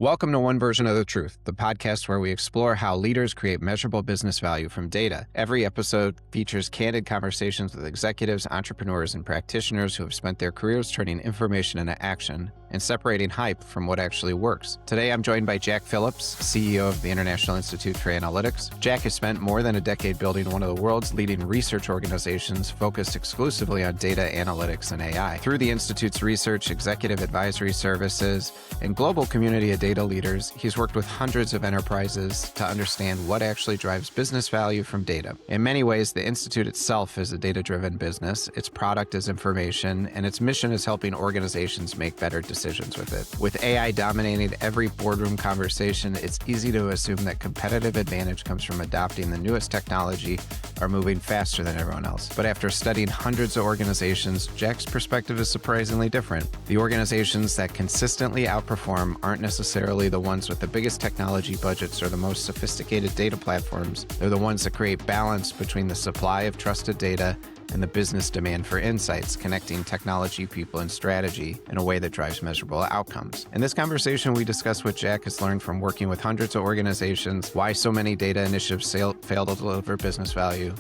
Welcome to One Version of the Truth, the podcast where we explore how leaders create measurable business value from data. Every episode features candid conversations with executives, entrepreneurs, and practitioners who have spent their careers turning information into action and separating hype from what actually works. Today, I'm joined by Jack Phillips, CEO of the International Institute for Analytics. Jack has spent more than a decade building one of the world's leading research organizations focused exclusively on data analytics and AI. Through the Institute's research, executive advisory services, and global community of data leaders, he's worked with hundreds of enterprises to understand what actually drives business value from data. In many ways, the Institute itself is a data-driven business. Its product is information, and its mission is helping organizations make better decisions with it. With AI dominating every boardroom conversation, it's easy to assume that competitive advantage comes from adopting the newest technology or moving faster than everyone else. But after studying hundreds of organizations, Jack's perspective is surprisingly different. The organizations that consistently outperform aren't necessarily the ones with the biggest technology budgets or the most sophisticated data platforms. They're the ones that create balance between the supply of trusted data and the business demand for insights, connecting technology, people, and strategy in a way that drives measurable outcomes. In this conversation, we discuss what Jack has learned from working with hundreds of organizations, why so many data initiatives fail to deliver business value,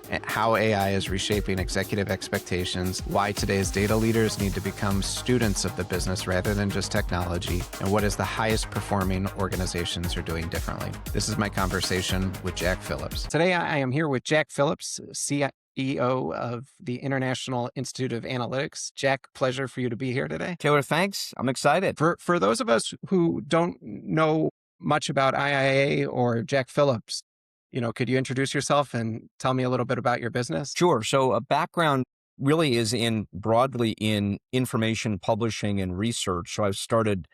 and how AI is reshaping executive expectations, why today's data leaders need to become students of the business rather than just technology, and what is the highest performing organizations are doing differently. This is my conversation with Jack Phillips. Today, I am here with Jack Phillips, CEO of the International Institute of Analytics. Jack, pleasure for you to be here today. Taylor, thanks. I'm excited. For those of us who don't know much about IIA or Jack Phillips, could you introduce yourself and tell me a little bit about your business? Sure. So a background really is broadly in information publishing and research. So I've started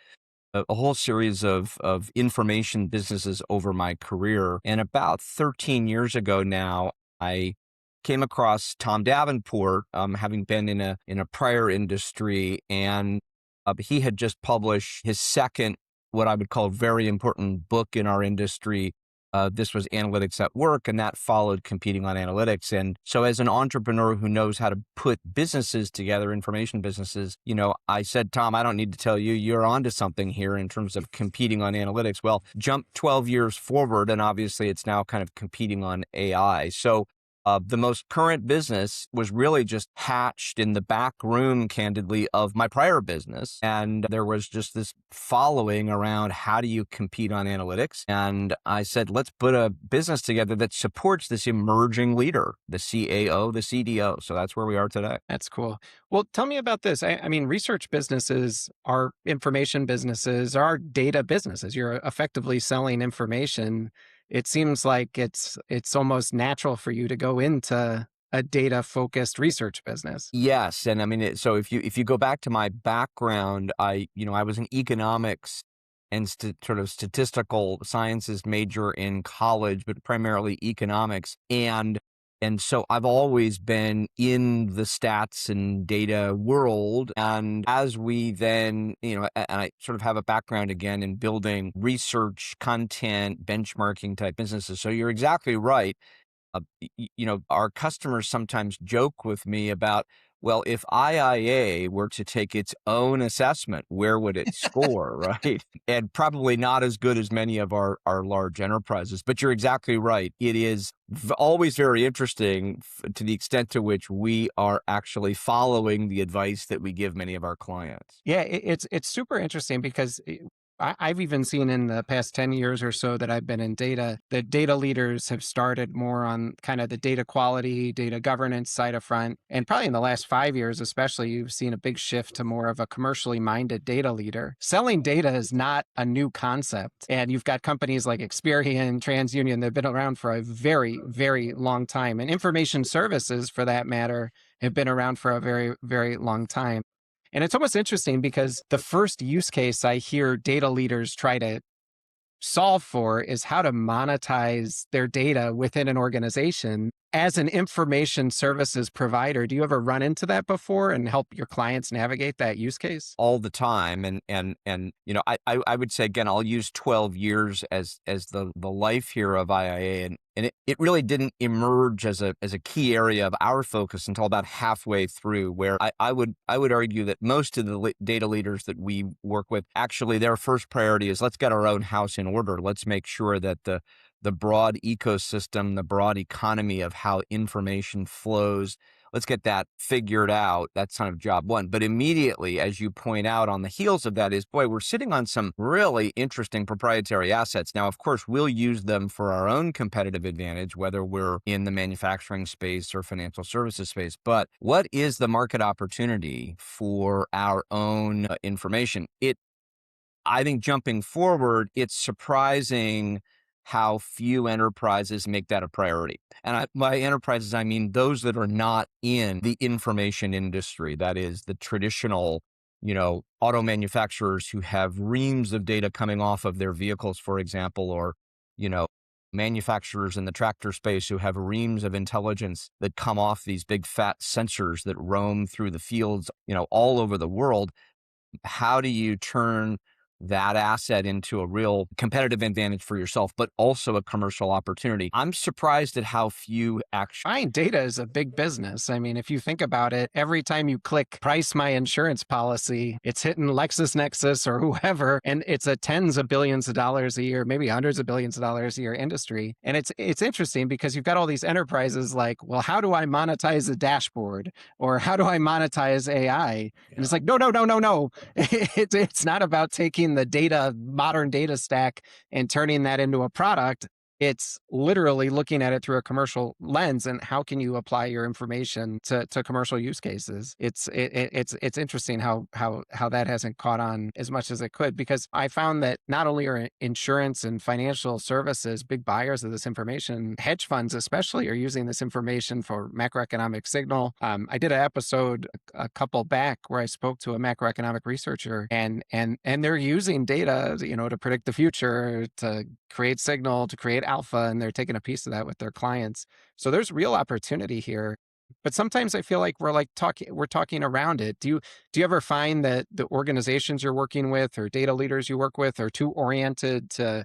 a whole series of information businesses over my career. And about 13 years ago now, I came across Tom Davenport, having been in a prior industry, and he had just published his second, what I would call very important book in our industry. This was Analytics at Work, and that followed Competing on Analytics. And so as an entrepreneur who knows how to put businesses together, information businesses, I said, Tom, I don't need to tell you, you're onto something here in terms of competing on analytics. Well, jump 12 years forward, and obviously it's now kind of competing on AI. So the most current business was really just hatched in the back room, candidly, of my prior business. And there was just this following around how do you compete on analytics? And I said, let's put a business together that supports this emerging leader, the CAO, the CDO. So that's where we are today. That's cool. Well, tell me about this. I mean, research businesses are information businesses, are data businesses. You're effectively selling information. It seems like it's almost natural for you to go into a data-focused research business. Yes, and I mean, so if you go back to my background, I was an economics and sort of statistical sciences major in college, but primarily economics, and so I've always been in the stats and data world. And as we then, and I sort of have a background again in building research, content, benchmarking type businesses. So you're exactly right. Our customers sometimes joke with me about, well, if IIA were to take its own assessment, where would it score, right? And probably not as good as many of our large enterprises. But you're exactly right. It is always very interesting to the extent to which we are actually following the advice that we give many of our clients. Yeah, it's super interesting because I've even seen in the past 10 years or so that I've been in data, the data leaders have started more on kind of the data quality, data governance side of front. And probably in the last 5 years, especially, you've seen a big shift to more of a commercially minded data leader. Selling data is not a new concept. And you've got companies like Experian, TransUnion, they've been around for a very, very long time. And information services, for that matter, have been around for a very, very long time. And it's almost interesting because the first use case I hear data leaders try to solve for is how to monetize their data within an organization. As an information services provider, do you ever run into that before and help your clients navigate that use case? All the time. And I would say, again, I'll use 12 years as the life here of IIA. And it really didn't emerge as a key area of our focus until about halfway through, where I would argue that most of the data leaders that we work with, actually their first priority is, let's get our own house in order. Let's make sure that the broad ecosystem, the broad economy of how information flows, let's get that figured out. That's kind of job one. But immediately, as you point out, on the heels of that is, boy, we're sitting on some really interesting proprietary assets. Now, of course, we'll use them for our own competitive advantage, whether we're in the manufacturing space or financial services space. But what is the market opportunity for our own information? I think jumping forward, it's surprising how few enterprises make that a priority. And by enterprises, I mean those that are not in the information industry. That is the traditional, auto manufacturers who have reams of data coming off of their vehicles, for example, or, you know, manufacturers in the tractor space who have reams of intelligence that come off these big fat sensors that roam through the fields, all over the world. How do you turn that asset into a real competitive advantage for yourself, but also a commercial opportunity? I'm surprised at how few actually. Buying data is a big business. I mean, if you think about it, every time you click price my insurance policy, it's hitting LexisNexis or whoever, and it's a tens of billions of dollars a year, maybe hundreds of billions of dollars a year industry. And it's interesting because you've got all these enterprises like, well, how do I monetize a dashboard? Or how do I monetize AI? And it's like, no, no, no, no, no. It's not about taking the data, modern data stack, and turning that into a product. It's literally looking at it through a commercial lens, and how can you apply your information to commercial use cases? It's interesting how that hasn't caught on as much as it could, because I found that not only are insurance and financial services big buyers of this information, hedge funds especially are using this information for macroeconomic signal. I did an episode a couple back where I spoke to a macroeconomic researcher, and they're using data, to predict the future, to create signal, to create alpha, and they're taking a piece of that with their clients. So there's real opportunity here. But sometimes I feel like we're talking around it. Do you ever find that the organizations you're working with or data leaders you work with are too oriented to,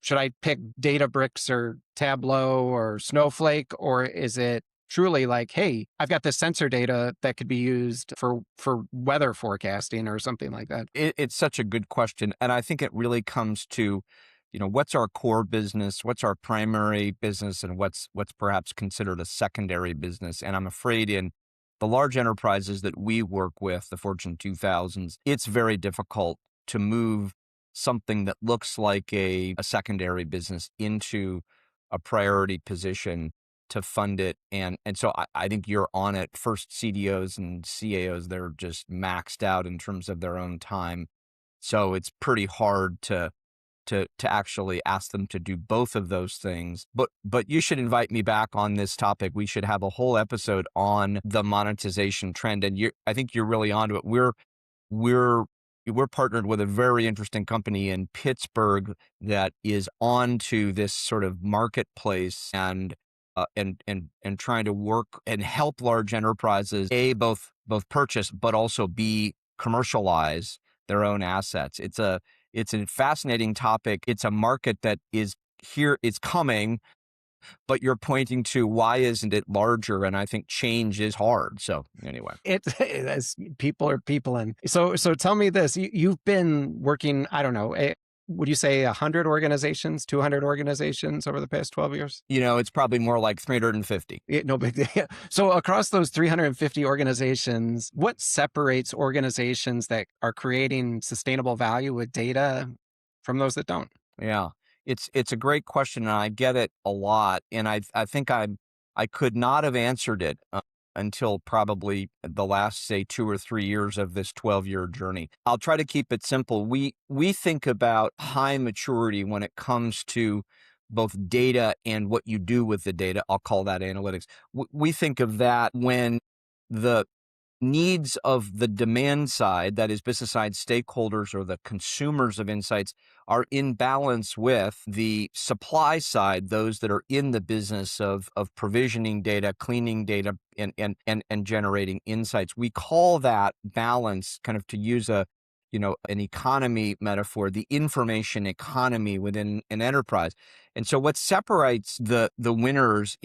should I pick Databricks or Tableau or Snowflake, or is it truly like, hey, I've got this sensor data that could be used for weather forecasting or something like that? It's such a good question. And I think it really comes to, what's our core business, what's our primary business, and what's perhaps considered a secondary business. And I'm afraid in the large enterprises that we work with, the Fortune 2000s, it's very difficult to move something that looks like a secondary business into a priority position to fund it. And so I think you're on it. First, CDOs and CAOs, they're just maxed out in terms of their own time. So it's pretty hard to actually ask them to do both of those things. But you should invite me back on this topic. We should have a whole episode on the monetization trend. And I think you're really onto it. We're partnered with a very interesting company in Pittsburgh that is onto this sort of marketplace and trying to work and help large enterprises both purchase but also commercialize their own assets. It's a fascinating topic. It's a market that is here. It's coming, but you're pointing to why isn't it larger? And I think change is hard. So anyway, people are people. And so tell me this, you've been working, I don't know, would you say 100 organizations, 200 organizations over the past 12 years? It's probably more like 350. No big deal. So across those 350 organizations, what separates organizations that are creating sustainable value with data from those that don't? Yeah, it's a great question, and I get it a lot. And I think I could not have answered it until probably the last, say, 2 or 3 years of this 12-year journey. I'll try to keep it simple. We think about high maturity when it comes to both data and what you do with the data. I'll call that analytics. We think of that when the needs of the demand side, that is business side stakeholders or the consumers of insights, are in balance with the supply side, those that are in the business of provisioning data, cleaning data, and generating insights. We call that balance, kind of to use a an economy metaphor, the information economy within an enterprise. And so what separates the winners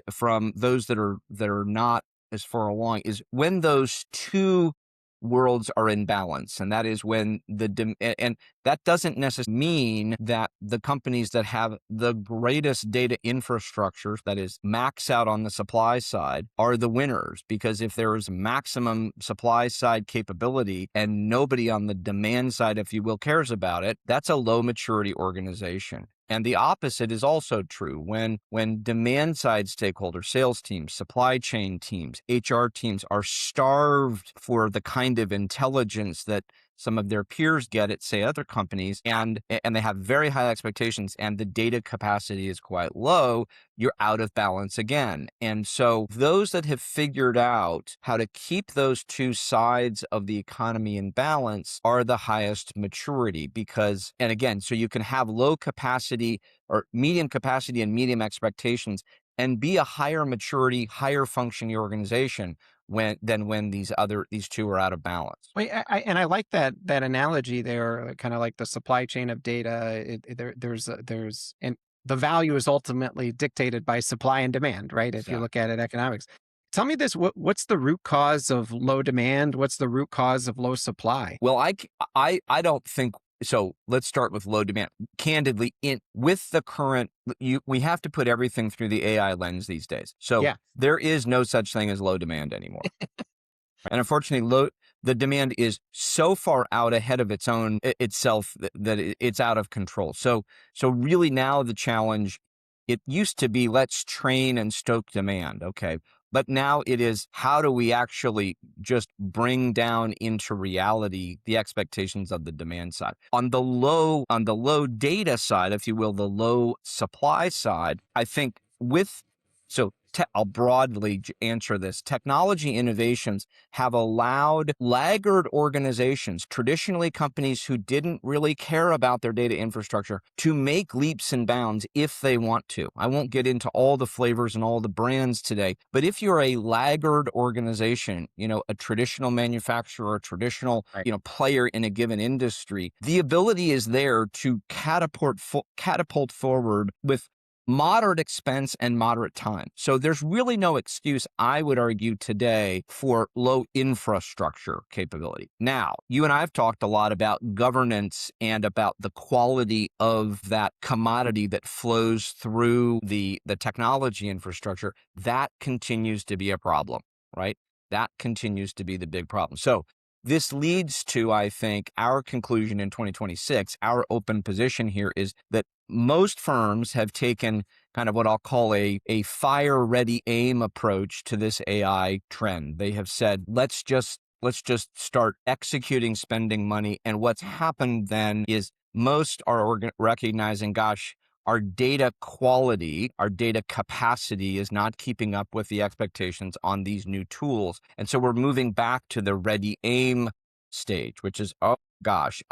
from those that are not as far along is when those two worlds are in balance. And that is when and that doesn't necessarily mean that the companies that have the greatest data infrastructures, that is max out on the supply side, are the winners. Because if there is maximum supply side capability and nobody on the demand side, if you will, cares about it, that's a low maturity organization. And the opposite is also true. When demand side stakeholders, sales teams, supply chain teams, HR teams are starved for the kind of intelligence that some of their peers get at, say, other companies, and they have very high expectations, and the data capacity is quite low, you're out of balance again. And so those that have figured out how to keep those two sides of the economy in balance are the highest maturity. Because, and again, so you can have low capacity or medium capacity and medium expectations and be a higher maturity, higher functioning organization when these two are out of balance. Wait, and I like that analogy there, kind of like the supply chain of data. There's and the value is ultimately dictated by supply and demand, right? If you Exactly. look at it economics. Tell me this: what's the root cause of low demand? What's the root cause of low supply? Well, I don't think so. Let's start with low demand. Candidly, with the current, we have to put everything through the AI lens these days. So Yeah, there is no such thing as low demand anymore. And unfortunately, the demand is so far out ahead of itself that it's out of control. So really now the challenge, it used to be let's train and stoke demand, okay? But now it is how do we actually just bring down into reality the expectations of the demand side. On the low data side, if you will, the low supply side, I think I'll broadly answer this. Technology innovations have allowed laggard organizations, traditionally companies who didn't really care about their data infrastructure, to make leaps and bounds if they want to. I won't get into all the flavors and all the brands today, but if you're a laggard organization, a traditional manufacturer, a traditional, right. Player in a given industry, the ability is there to catapult forward with moderate expense and moderate time. So there's really no excuse, I would argue today, for low infrastructure capability. Now, you and I have talked a lot about governance and about the quality of that commodity that flows through the technology infrastructure. That continues to be a problem, right? That continues to be the big problem. So this leads to, I think, our conclusion in 2026. Our open position here is that most firms have taken kind of what I'll call a fire ready aim approach to this AI trend. They have said, let's just start executing spending money. And what's happened then is most are recognizing, gosh, our data quality, our data capacity is not keeping up with the expectations on these new tools. And so we're moving back to the ready aim stage, which is, oh gosh,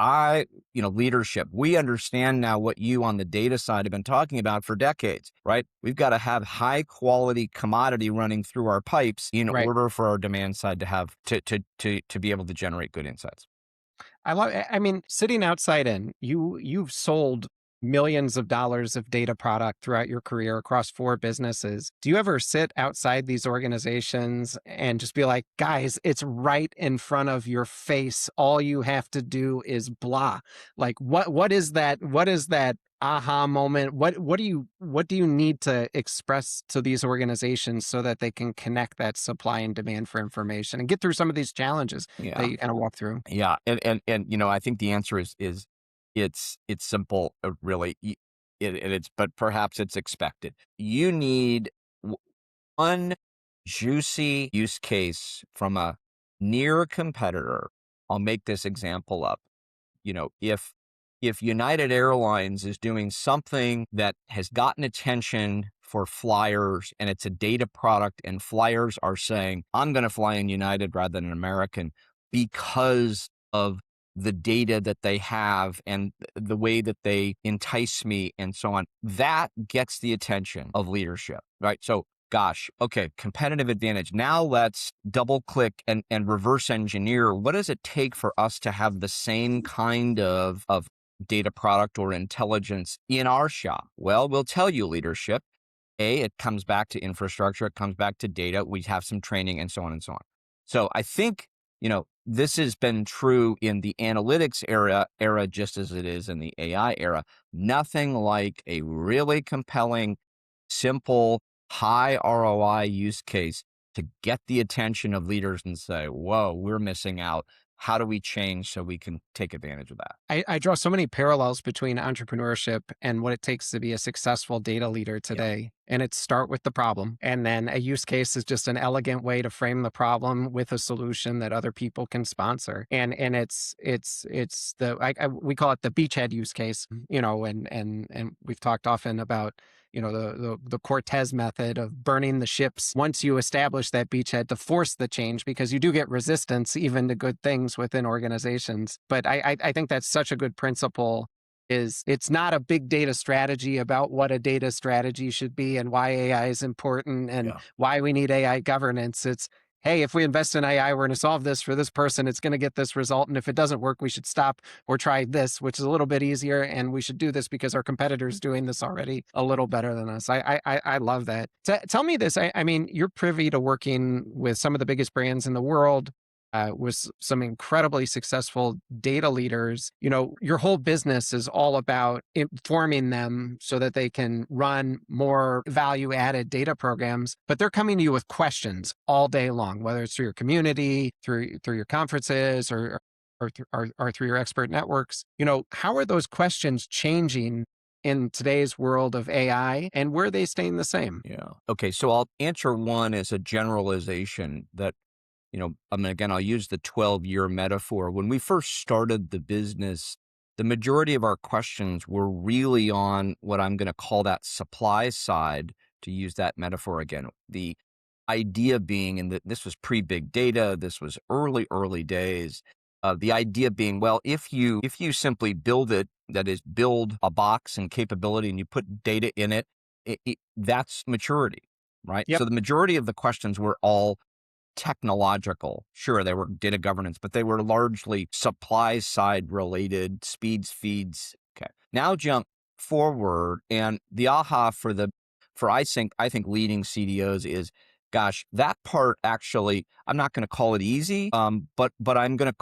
leadership. We understand now what you on the data side have been talking about for decades, right? We've got to have high quality commodity running through our pipes in Right. order for our demand side to have to be able to generate good insights. I mean, sitting outside in, you've sold millions of dollars of data product throughout your career across 4 businesses. Do you ever sit outside these organizations and just be like, guys, it's right in front of your face. All you have to do is blah. Like what is that aha moment? What do you need to express to these organizations so that they can connect that supply and demand for information and get through some of these challenges that Yeah. you kind of walk through? Yeah, and I think the answer is it's simple, really. But perhaps it's expected. You need one juicy use case from a near competitor. I'll make this example up. If United Airlines is doing something that has gotten attention for flyers and it's a data product and flyers are saying, I'm going to fly in United rather than American because of the data that they have and the way that they entice me and so on, that gets the attention of leadership, right? So Gosh, okay, competitive advantage. Now let's double click and reverse engineer. What does it take for us to have the same kind of data product or intelligence in our shop? Well, we'll tell you, leadership. It comes back to infrastructure, it comes back to data. We have some training and so on and so on. So I think, this has been true in the analytics era just as it is in the AI era. Nothing like a really compelling, simple, high ROI use case to get the attention of leaders and say, whoa, we're missing out. How do we change so we can take advantage of that? I draw so many parallels between entrepreneurship and what it takes to be a successful data leader Yeah. today. And it's start with the problem. And then a use case is just an elegant way to frame the problem with a solution that other people can sponsor. And it's we call it the beachhead use case, and we've talked often about the Cortez method of burning the ships once you establish that beachhead to force the change, because you do get resistance even to good things within organizations. But I think that's such a good principle. Is it's not a big data strategy about what a data strategy should be and why AI is important and Yeah. why we need AI governance. It's, hey, if we invest in AI, we're going to solve this for this person. It's going to get this result. And if it doesn't work, we should stop or try this, which is a little bit easier. And we should do this because our competitor's doing this already a little better than us. I love that. Tell me this. I mean, you're privy to working with some of the biggest brands in the world. With some incredibly successful data leaders. Your whole business is all about informing them so that they can run more value added data programs, but they're coming to you with questions all day long, whether it's through your community, through your conferences, or through your expert networks. How are those questions changing in today's world of AI, and were they staying the same? Yeah. Okay. So I'll answer one as a generalization that, again, I'll use the 12-year metaphor. When we first started the business, the majority of our questions were really on what I'm going to call that supply side, to use that metaphor again. The idea being, and that this was pre-big data, this was early days. The idea being, well, if you simply build it, that is, build a box and capability, and you put data in it, that's maturity, right? Yep. So the majority of the questions were all technological. Sure, they were data governance, but they were largely supply side related, speeds, feeds. Okay. Now jump forward, and the aha for I think leading CDOs is, gosh, that part actually, I'm not going to call it easy, but I'm going to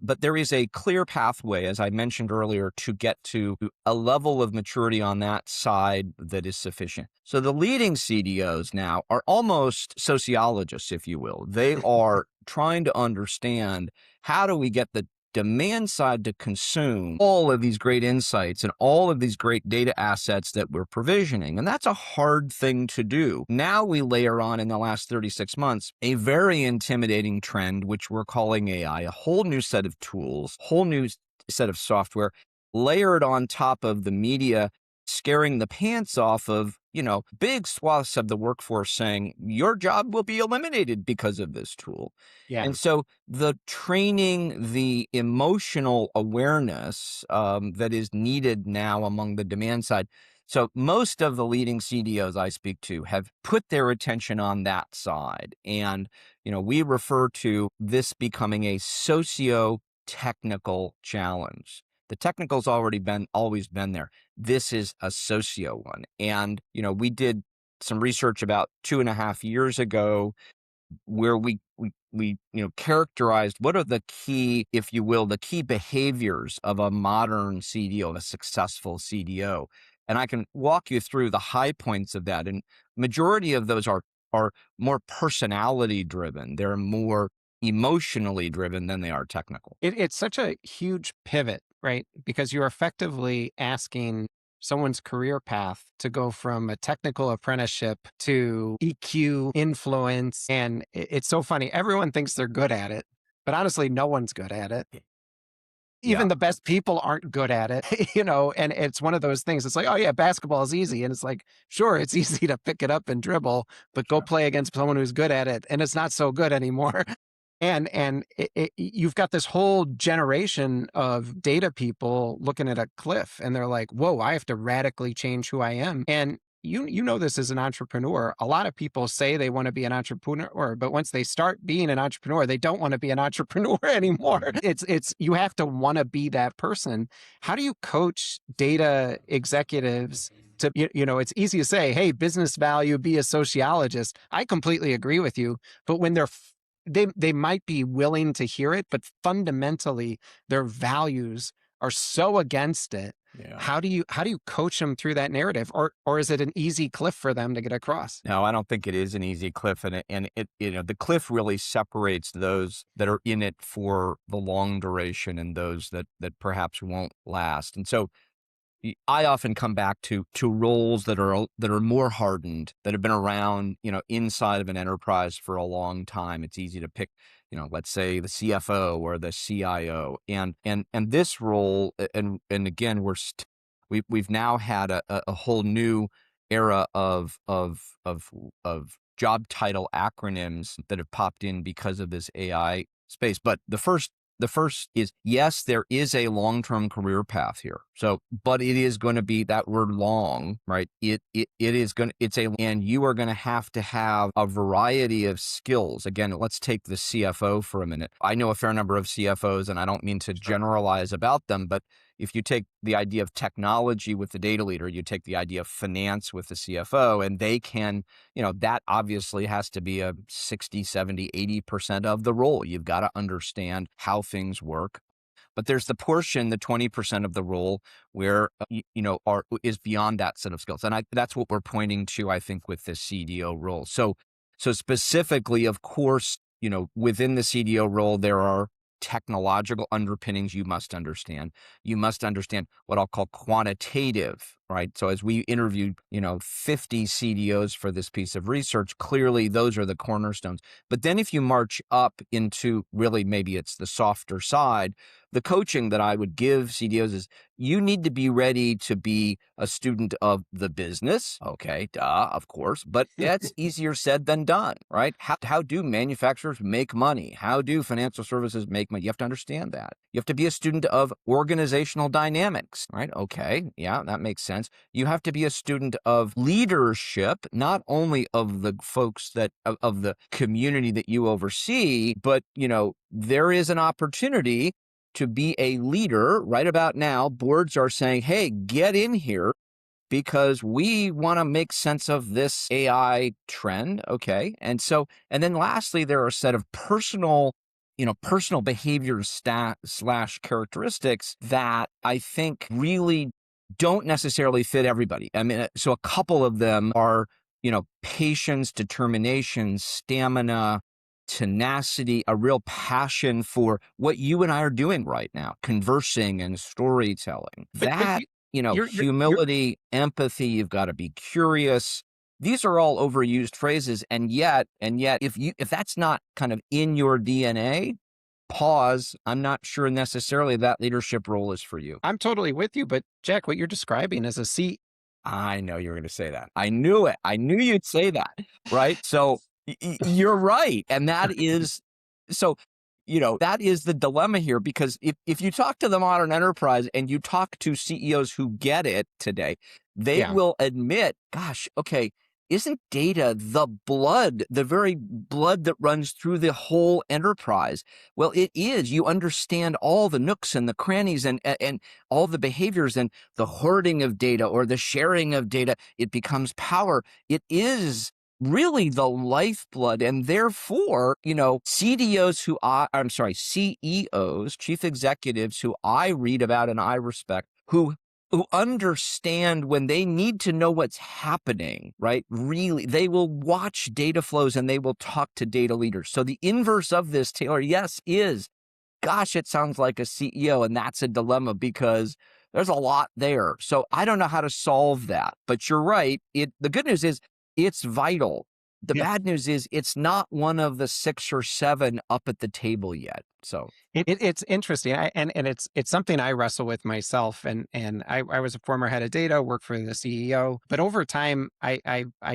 but there is a clear pathway, as I mentioned earlier, to get to a level of maturity on that side that is sufficient. So the leading CDOs now are almost sociologists, if you will. They are trying to understand, how do we get the demand side to consume all of these great insights and all of these great data assets that we're provisioning. And that's a hard thing to do. Now we layer on, in the last 36 months, a very intimidating trend, which we're calling AI, a whole new set of tools, whole new set of software layered on top of the media, scaring the pants off of, big swaths of the workforce, saying your job will be eliminated because of this tool. Yeah. And so the training, the emotional awareness that is needed now among the demand side. So most of the leading CDOs I speak to have put their attention on that side. And, we refer to this becoming a socio-technical challenge. The technical's always been there. This is a socio one. And, we did some research about 2.5 years ago where we characterized what are the key, if you will, the key behaviors of a modern CDO, of a successful CDO. And I can walk you through the high points of that. And majority of those are more personality driven. They're more emotionally driven than they are technical. It's such a huge pivot, right? Because you're effectively asking someone's career path to go from a technical apprenticeship to EQ, influence. And it's so funny. Everyone thinks they're good at it, but honestly, no one's good at it. Yeah, Even the best people aren't good at it, and it's one of those things. It's like, oh yeah, basketball is easy. And it's like, sure, it's easy to pick it up and dribble, but go sure. play against someone who's good at it. And it's not so good anymore. And you've got this whole generation of data people looking at a cliff, and they're like, whoa, I have to radically change who I am. And you know this as an entrepreneur. A lot of people say they want to be an entrepreneur, but once they start being an entrepreneur, they don't want to be an entrepreneur anymore. It's you have to want to be that person. How do you coach data executives to, it's easy to say, hey, business value, be a sociologist. I completely agree with you. But when they might be willing to hear it, but fundamentally their values are so against it. Yeah. How do you coach them through that narrative, or is it an easy cliff for them to get across? No, I don't think it is an easy cliff, and the cliff really separates those that are in it for the long duration and those that perhaps won't last. And so I often come back to roles that are more hardened, that have been around, inside of an enterprise for a long time. It's easy to pick, let's say the CFO or the CIO, and this role, and again, we've now had a whole new era of job title acronyms that have popped in because of this AI space. But the first is, yes, there is a long-term career path here. So, but it is going to be that word long, right? And you are going to have a variety of skills. Again, let's take the CFO for a minute. I know a fair number of CFOs, and I don't mean to generalize about them, but if you take the idea of technology with the data leader, you take the idea of finance with the CFO, and they can, that obviously has to be a 60, 70, 80% of the role. You've got to understand how things work. But there's the portion, the 20% of the role where, is beyond that set of skills. And that's what we're pointing to, I think, with the CDO role. So specifically, of course, within the CDO role, there are technological underpinnings you must understand. You must understand what I'll call quantitative, right? So as we interviewed, 50 CDOs for this piece of research, clearly those are the cornerstones. But then if you march up into really maybe it's the softer side, the coaching that I would give CDOs is you need to be ready to be a student of the business. Okay, duh, of course, but that's easier said than done, right? How do manufacturers make money? How do financial services make money? You have to understand that. You have to be a student of organizational dynamics, right? Okay, yeah, that makes sense. You have to be a student of leadership, not only of the folks of the community that you oversee, but, there is an opportunity to be a leader right about now. Boards are saying, hey, get in here because we want to make sense of this AI trend. Okay. And then lastly, there are a set of personal behaviors slash characteristics that I think really don't necessarily fit everybody. I mean, so a couple of them are, patience, determination, stamina, tenacity, a real passion for what you and I are doing right now, conversing and storytelling. But Humility, empathy, you've got to be curious. These are all overused phrases. And yet, if that's not kind of in your DNA, pause. I'm not sure necessarily that leadership role is for you. I'm totally with you, but Jack, what you're describing is I know you were going to say that. I knew it. I knew you'd say that, right? So you're right. And that is, that is the dilemma here, because if you talk to the modern enterprise and you talk to CEOs who get it today, they will admit, gosh, okay, isn't data the very blood that runs through the whole enterprise? Well, it is. You understand all the nooks and the crannies and all the behaviors and the hoarding of data or the sharing of data. It becomes power. It is really the lifeblood. And therefore, CEOs, chief executives who I read about and I respect, who understand when they need to know what's happening, right? Really, they will watch data flows and they will talk to data leaders. So the inverse of this, Taylor, yes, is, gosh, it sounds like a CEO. And that's a dilemma because there's a lot there. So I don't know how to solve that, but you're right. The good news is it's vital. The bad news is it's not one of the 6 or 7 up at the table yet. So it's interesting, and it's something I wrestle with myself. And I was a former head of data, worked for the CEO, but over time, I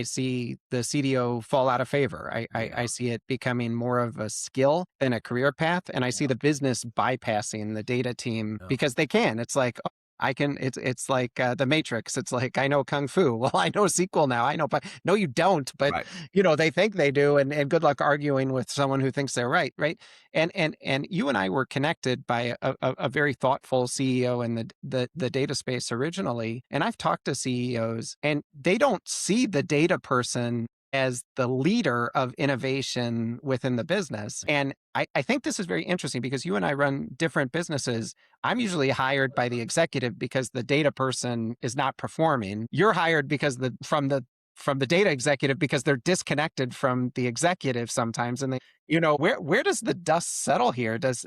see the CDO fall out of favor. I see it becoming more of a skill than a career path, and I see the business bypassing the data team because they can. It's like, It's like the Matrix. It's like, I know Kung Fu. Well, I know SQL now. I know, but no, you don't. But Right. they think they do, and good luck arguing with someone who thinks they're right, right? And you and I were connected by a very thoughtful CEO in the data space originally. And I've talked to CEOs, and they don't see the data person as the leader of innovation within the business. And I think this is very interesting because you and I run different businesses. I'm usually hired by the executive because the data person is not performing. You're hired because from the data executive because they're disconnected from the executive sometimes. And where does the dust settle here? Does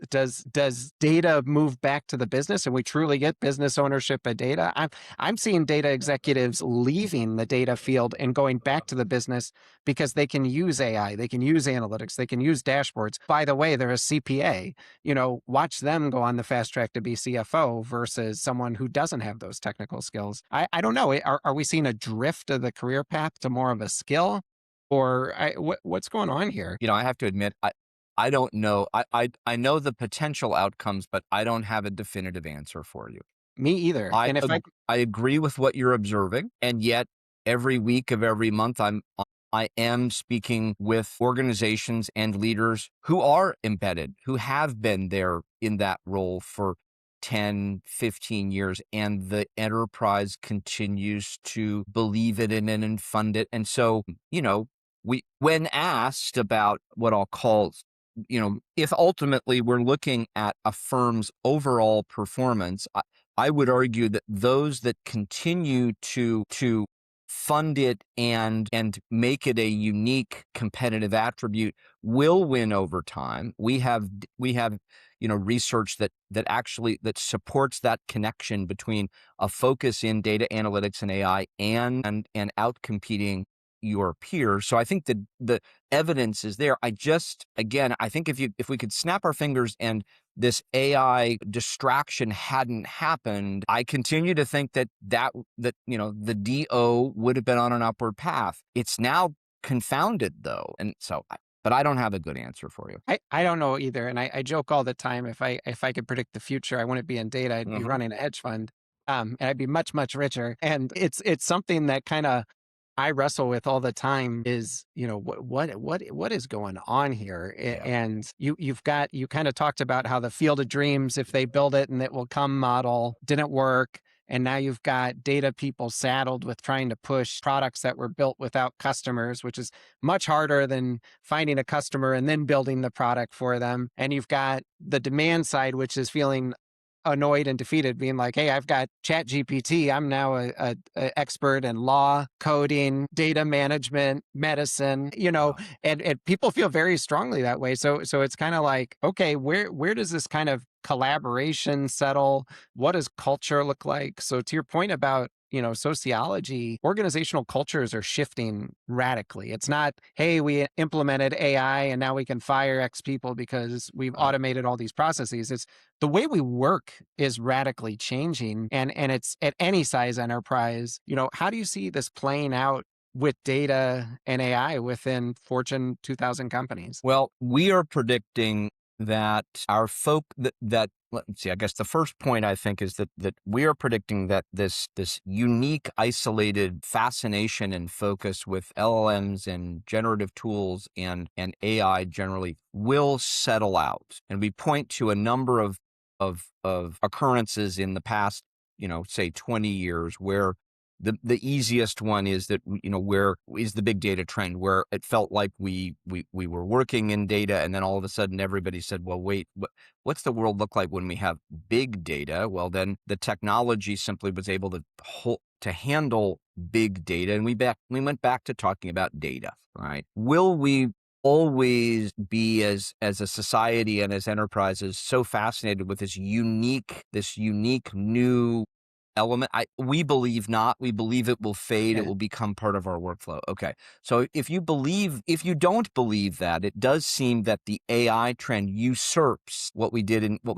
data move back to the business and we truly get business ownership of data? I'm seeing data executives leaving the data field and going back to the business because they can use AI, they can use analytics, they can use dashboards. By the way, they're a CPA. Watch them go on the fast track to be CFO versus someone who doesn't have those technical skills. I don't know. Are we seeing a drift of the career path to more of a skill? Or what's going on here? I have to admit, I don't know. I know the potential outcomes, but I don't have a definitive answer for you. Me either. I And if I I agree with what you're observing, and yet every week of every month I am speaking with organizations and leaders who are embedded, who have been there in that role for 10, 15 years, and the enterprise continues to believe it in and fund it. And so, when asked about what I'll call, if ultimately we're looking at a firm's overall performance, I would argue that those that continue to fund it and make it a unique competitive attribute will win over time. We have research that actually that supports that connection between a focus in data analytics and AI and outcompeting your peers. So I think that the evidence is there. I think if we could snap our fingers and this AI distraction hadn't happened, I continue to think that the DO would have been on an upward path. It's now confounded though, and so. But I don't have a good answer for you. I don't know either. And I joke all the time, if I could predict the future, I wouldn't be in data. I'd be running a hedge fund. And I'd be much, much richer. And it's something that kind of I wrestle with all the time is, what is going on here? Yeah. And you kind of talked about how the field of dreams, if they build it and it will come model didn't work. And now you've got data people saddled with trying to push products that were built without customers, which is much harder than finding a customer and then building the product for them. And you've got the demand side, which is feeling annoyed and defeated, being like, hey, I've got Chat GPT. I'm now a expert in law, coding, data management, medicine, and people feel very strongly that way. So it's kind of like, okay, where does this kind of collaboration settle? What does culture look like? So to your point about sociology, organizational cultures are shifting radically. It's not, hey, we implemented AI and now we can fire X people because we've automated all these processes. It's the way we work is radically changing, and it's at any size enterprise. How do you see this playing out with data and AI within Fortune 2000 companies? Well, we are predicting that let's see, I guess the first point I think is that we are predicting that this unique, isolated fascination and focus with LLMs and generative tools and AI generally will settle out. And we point to a number of occurrences in the past, say 20 years where the easiest one is that, where is the big data trend, where it felt like we were working in data, and then all of a sudden everybody said, well, wait, what's the world look like when we have big data? Well, then the technology simply was able to handle big data, and we went back to talking about data, right? Will we always be as a society and as enterprises so fascinated with this unique new element? We believe not. We believe it will fade. Yeah. It will become part of our workflow. Okay. So if you don't believe that, it does seem that the AI trend usurps what we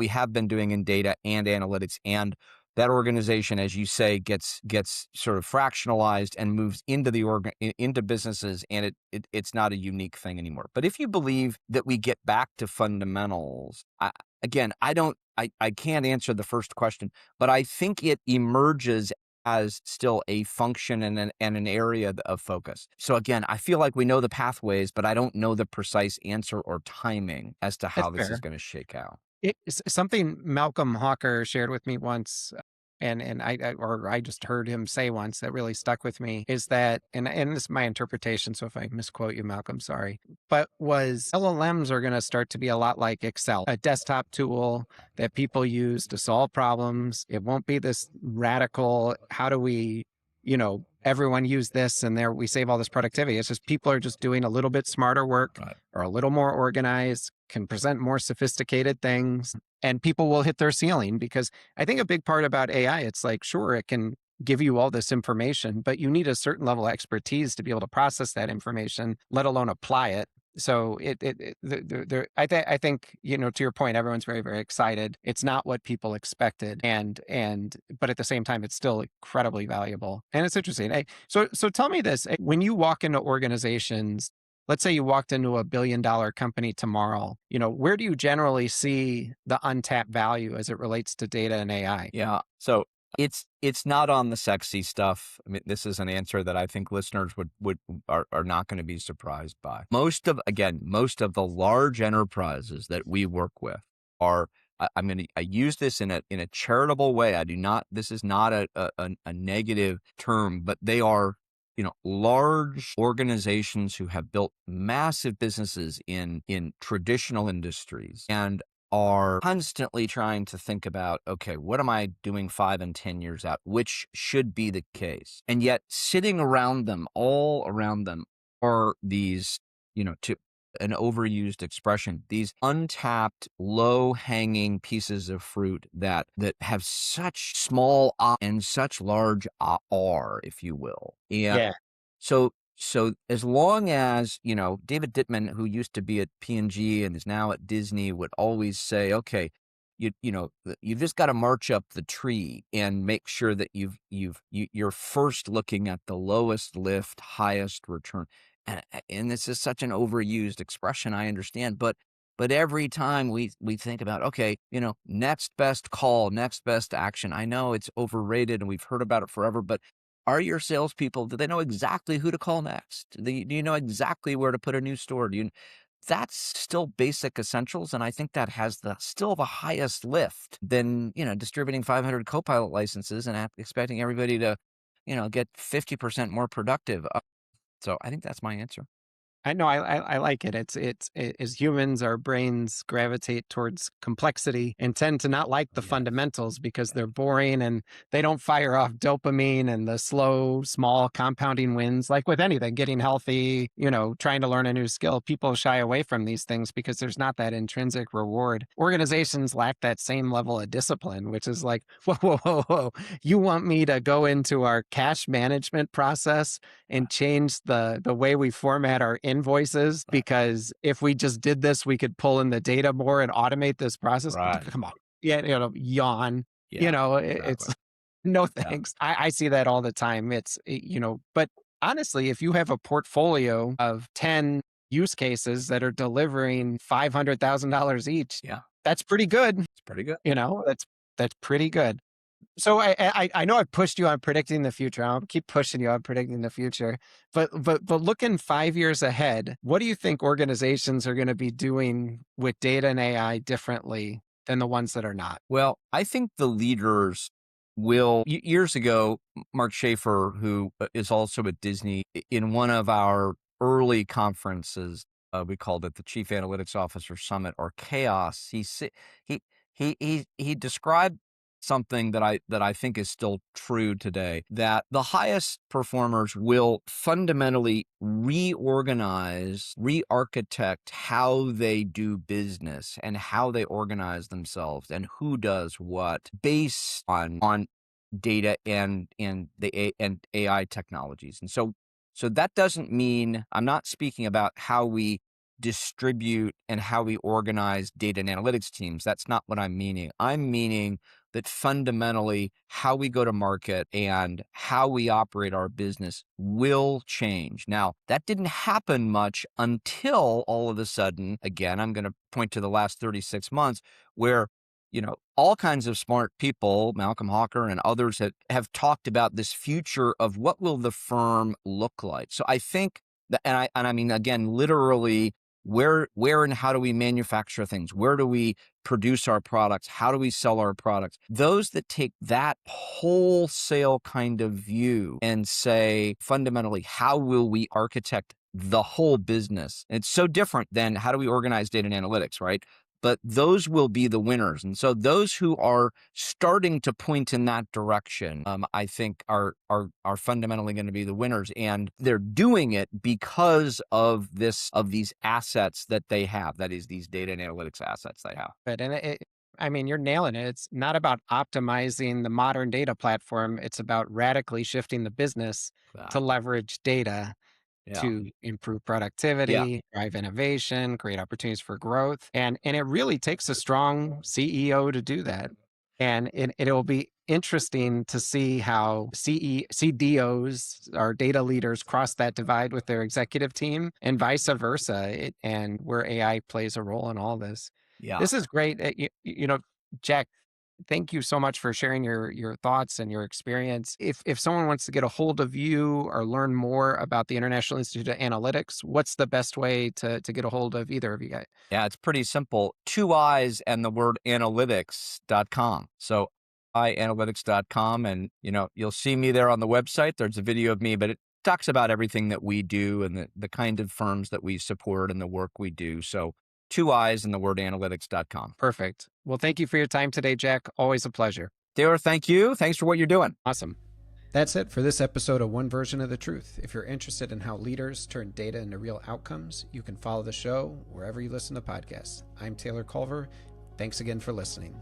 have been doing in data and analytics, and that organization, as you say, gets sort of fractionalized and moves into businesses, and it's not a unique thing anymore. But if you believe that we get back to fundamentals, again, I can't answer the first question, but I think it emerges as still a function and an area of focus. So again, I feel like we know the pathways, but I don't know the precise answer or timing as to That's how this is fair. going to shake out. It's something Malcolm Hawker shared with me once, and I just heard him say once that really stuck with me is that, and this is my interpretation. So if I misquote you, Malcolm, sorry, but was LLMs are going to start to be a lot like Excel, a desktop tool that people use to solve problems. It won't be this radical. How do we, everyone use this and there we save all this productivity. It's just people are just doing a little bit smarter work Right. or a little more organized, can present more sophisticated things, and people will hit their ceiling. Because I think a big part about AI, it's like, sure, it can give you all this information, but you need a certain level of expertise to be able to process that information, let alone apply it. So I think, to your point, everyone's very, very excited. It's not what people expected. But at the same time, it's still incredibly valuable. And it's interesting. Hey, so tell me this, when you walk into organizations, let's say you walked into a $1 billion company tomorrow, where do you generally see the untapped value as it relates to data and AI? Yeah. So it's not on the sexy stuff. I mean, this is an answer that I think listeners are not going to be surprised by. Most of the large enterprises that we work with are. I use this in a charitable way. I do not. This is not a negative term, but they are, large organizations who have built massive businesses in traditional industries and are constantly trying to think about, okay, what am I doing 5 and 10 years out, which should be the case. And yet sitting around them, all around them are these, to an overused expression, these untapped, low-hanging pieces of fruit that have such small and such large R, if you will. And Yeah. so as long as, David Dittman, who used to be at P&G and is now at Disney, would always say, okay, you've just got to march up the tree and make sure that you're first looking at the lowest lift, highest return. And this is such an overused expression, I understand, but every time we think about, okay, next best call, next best action. I know it's overrated and we've heard about it forever, but are your salespeople, do they know exactly who to call next? Do you know exactly where to put a new store? That's still basic essentials, and I think that has still the highest lift than, distributing 500 Copilot licenses and expecting everybody to, get 50% more productive. So I think that's my answer. I know I like it. As humans, our brains gravitate towards complexity and tend to not like the Yes. fundamentals because they're boring and they don't fire off dopamine and the slow, small compounding wins. Like with anything, getting healthy, trying to learn a new skill, people shy away from these things because there's not that intrinsic reward. Organizations lack that same level of discipline, which is like, whoa, whoa, whoa, whoa. You want me to go into our cash management process and change the way we format our invoices, because if we just did this, we could pull in the data more and automate this process. Right. Come on. Yeah, yawn. Yeah, It's exactly. no Yeah. thanks. I see that all the time. But honestly, if you have a portfolio of 10 use cases that are delivering $500,000 each, Yeah. that's pretty good. It's pretty good. That's pretty good. So I know I've pushed you on predicting the future. I'll keep pushing you on predicting the future. But looking 5 years ahead, what do you think organizations are going to be doing with data and AI differently than the ones that are not? Well, I think the leaders will. Years ago, Mark Schaefer, who is also at Disney, in one of our early conferences, we called it the Chief Analytics Officer Summit or Chaos. He described something that I think is still true today, that the highest performers will fundamentally reorganize, re-architect how they do business and how they organize themselves and who does what based on data and and AI technologies. And so that doesn't mean, I'm not speaking about how we distribute and how we organize data and analytics teams. That's not what I'm meaning. I'm meaning that fundamentally how we go to market and how we operate our business will change. Now, that didn't happen much until all of a sudden, again, I'm going to point to the last 36 months where all kinds of smart people, Malcolm Hawker and others have talked about this future of what will the firm look like. So I think that, and I mean, again, literally, where and how do we manufacture things? Where do we produce our products? How do we sell our products? Those that take that wholesale kind of view and say, fundamentally, how will we architect the whole business? And it's so different than how do we organize data and analytics, right? But those will be the winners. And so those who are starting to point in that direction, I think are fundamentally going to be the winners. And they're doing it because of these assets that they have. That is, these data and analytics assets they have. But I mean, you're nailing it. It's not about optimizing the modern data platform. It's about radically shifting the business to leverage data Yeah. to improve Yeah. productivity, drive innovation, create opportunities for growth. And it really takes a strong CEO to do that. And it'll be interesting to see how CDOs, our data leaders, cross that divide with their executive team and vice versa, and where AI plays a role in all this. Yeah. This is great. Jack, thank you so much for sharing your thoughts and your experience. If someone wants to get a hold of you or learn more about the International Institute of Analytics, what's the best way to get a hold of either of you guys? Yeah, it's pretty simple. 2 I's and the word analytics.com. So ianalytics.com, and you'll see me there on the website. There's a video of me, but it talks about everything that we do and the kind of firms that we support and the work we do. So 2 I's and the word analytics.com. Perfect. Well, thank you for your time today, Jack. Always a pleasure. Taylor, thank you. Thanks for what you're doing. Awesome. That's it for this episode of One Version of the Truth. If you're interested in how leaders turn data into real outcomes, you can follow the show wherever you listen to podcasts. I'm Taylor Culver. Thanks again for listening.